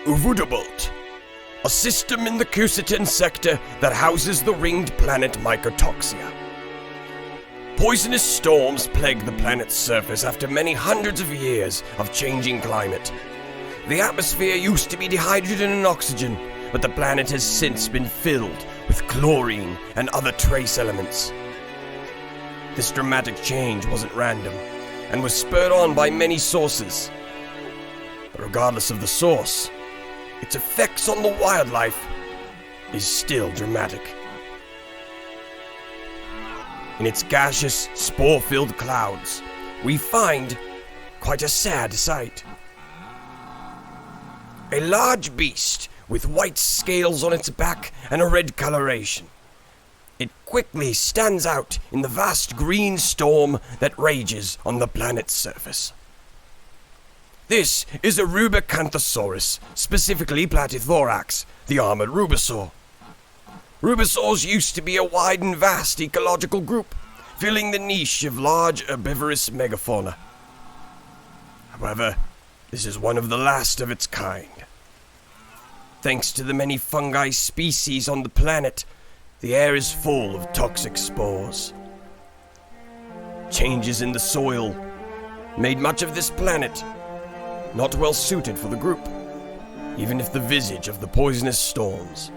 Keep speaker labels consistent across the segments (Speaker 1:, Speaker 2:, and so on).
Speaker 1: Uvudabult, a system in the Cusitan sector that houses the ringed planet Mycotoxia. Poisonous storms plague the planet's surface after many hundreds of years of changing climate. The atmosphere used to be dehydrated in oxygen, but the planet has since been filled with chlorine and other trace elements. This dramatic change wasn't random, and was spurred on by many sources. But regardless of the source, its effects on the wildlife is still dramatic. In its gaseous, spore-filled clouds, we find quite a sad sight. A large beast with white scales on its back and a red coloration. It quickly stands out in the vast green storm that rages on the planet's surface. This is a Rubicanthosaurus, specifically Platithorax, the armored Rubisaur. Rubisaurs used to be a wide and vast ecological group, filling the niche of large herbivorous megafauna. However, this is one of the last of its kind. Thanks to the many fungi species on the planet, the air is full of toxic spores. Changes in the soil made much of this planet not well suited for the group, even if the visage of the poisonous storms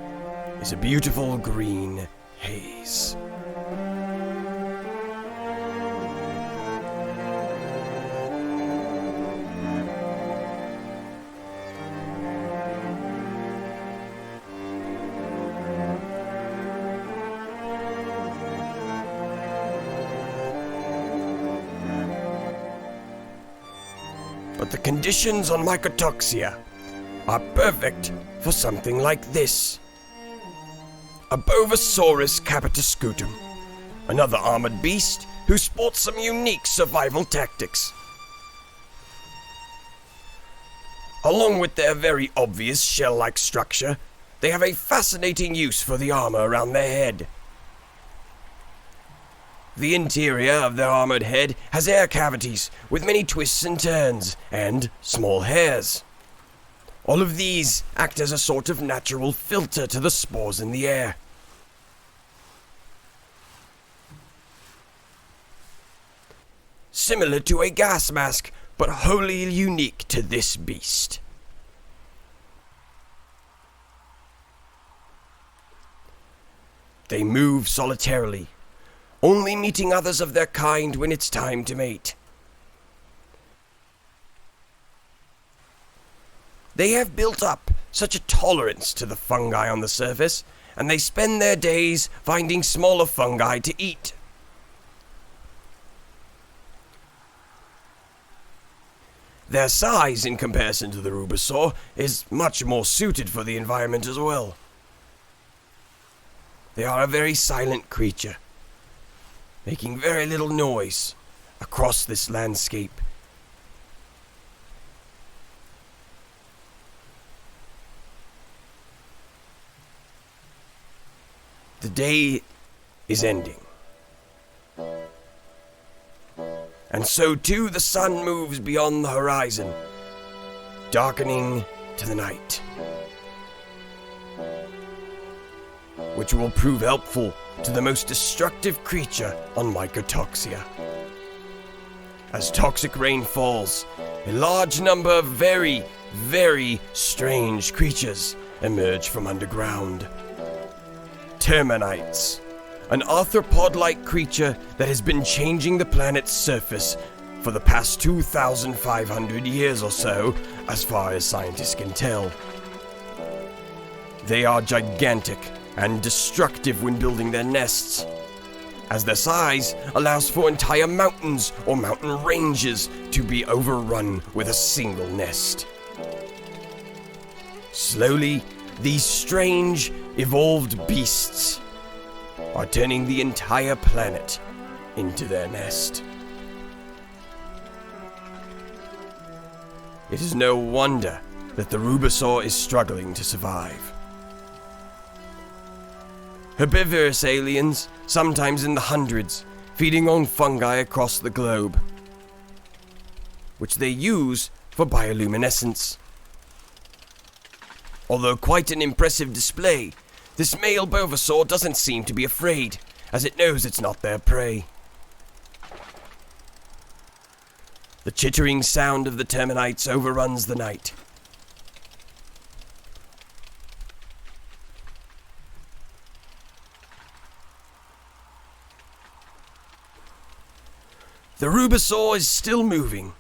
Speaker 1: is a beautiful green haze. But the conditions on Mycotoxia are perfect for something like this. A Bovosaurus capitascutum, another armored beast who sports some unique survival tactics. Along with their very obvious shell-like structure, they have a fascinating use for the armor around their head. The interior of their armored head has air cavities with many twists and turns, and small hairs. All of these act as a sort of natural filter to the spores in the air. Similar to a gas mask, but wholly unique to this beast. They move solitarily, only meeting others of their kind when it's time to mate. They have built up such a tolerance to the fungi on the surface, and they spend their days finding smaller fungi to eat. Their size, in comparison to the Rubisaur, is much more suited for the environment as well. They are a very silent creature, making very little noise across this landscape. The day is ending. And so too the sun moves beyond the horizon, darkening to the night, which will prove helpful to the most destructive creature on Mycotoxia. As toxic rain falls, a large number of very, very strange creatures emerge from underground. Terminites, an arthropod-like creature that has been changing the planet's surface for the past 2,500 years or so, as far as scientists can tell. They are gigantic and destructive when building their nests, as their size allows for entire mountains or mountain ranges to be overrun with a single nest. Slowly, these strange, evolved beasts are turning the entire planet into their nest. It is no wonder that the Rubisaur is struggling to survive. Herbivorous aliens, sometimes in the hundreds, feeding on fungi across the globe, which they use for bioluminescence. Although quite an impressive display, this male Bovosaur doesn't seem to be afraid, as it knows it's not their prey. The chittering sound of the Terminites overruns the night. The Rubisaur is still moving,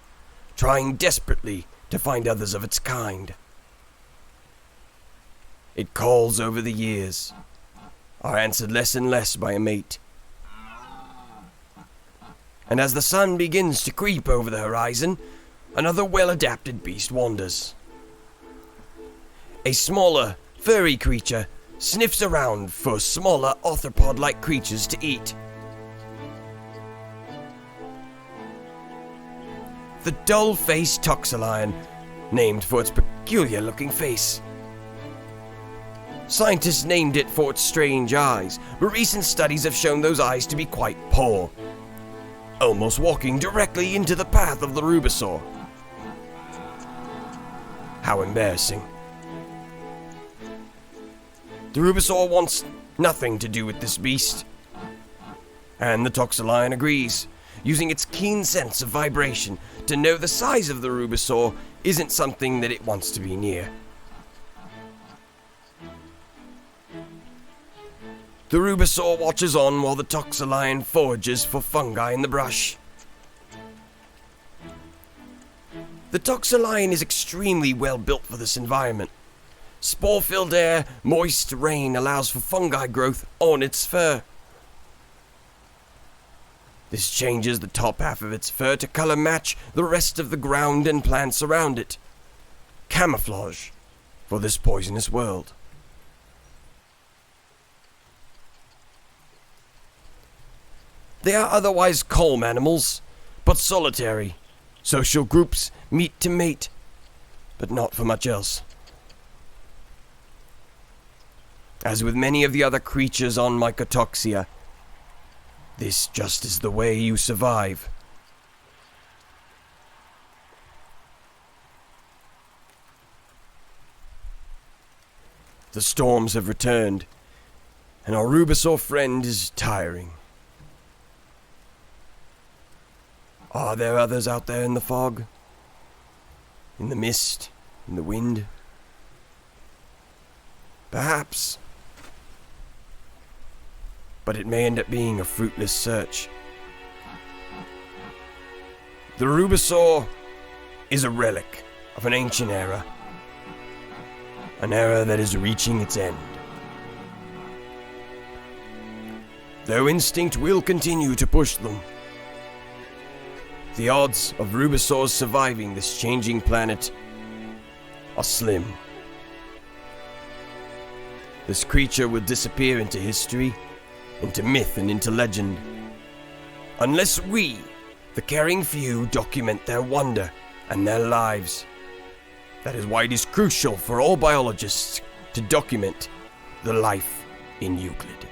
Speaker 1: trying desperately to find others of its kind. It calls over the years, are answered less and less by a mate. And as the sun begins to creep over the horizon, another well-adapted beast wanders. A smaller, furry creature sniffs around for smaller arthropod-like creatures to eat. The dull-faced Toxilion, named for its peculiar-looking face. Scientists named it for its strange eyes, but recent studies have shown those eyes to be quite poor, almost walking directly into the path of the Rubisaur. How embarrassing. The Rubisaur wants nothing to do with this beast, and the Toxilion agrees, using its keen sense of vibration to know the size of the Rubisaur isn't something that it wants to be near. The Rubisaur watches on while the Toxilion forages for fungi in the brush. The Toxilion is extremely well built for this environment. Spore-filled air, moist rain allows for fungi growth on its fur. This changes the top half of its fur to color match the rest of the ground and plants around it. Camouflage for this poisonous world. They are otherwise calm animals, but solitary. Social groups meet to mate, but not for much else. As with many of the other creatures on Mycotoxia, this just is the way you survive. The storms have returned, and our Rubisaur friend is tiring. Are there others out there in the fog? In the mist? In the wind? Perhaps. But it may end up being a fruitless search. The Rubisaur is a relic of an ancient era. An era that is reaching its end. Though instinct will continue to push them, the odds of Rubisaurs surviving this changing planet are slim. This creature will disappear into history, into myth and into legend, unless we, the caring few, document their wonder and their lives. That is why it is crucial for all biologists to document the life in Euclid.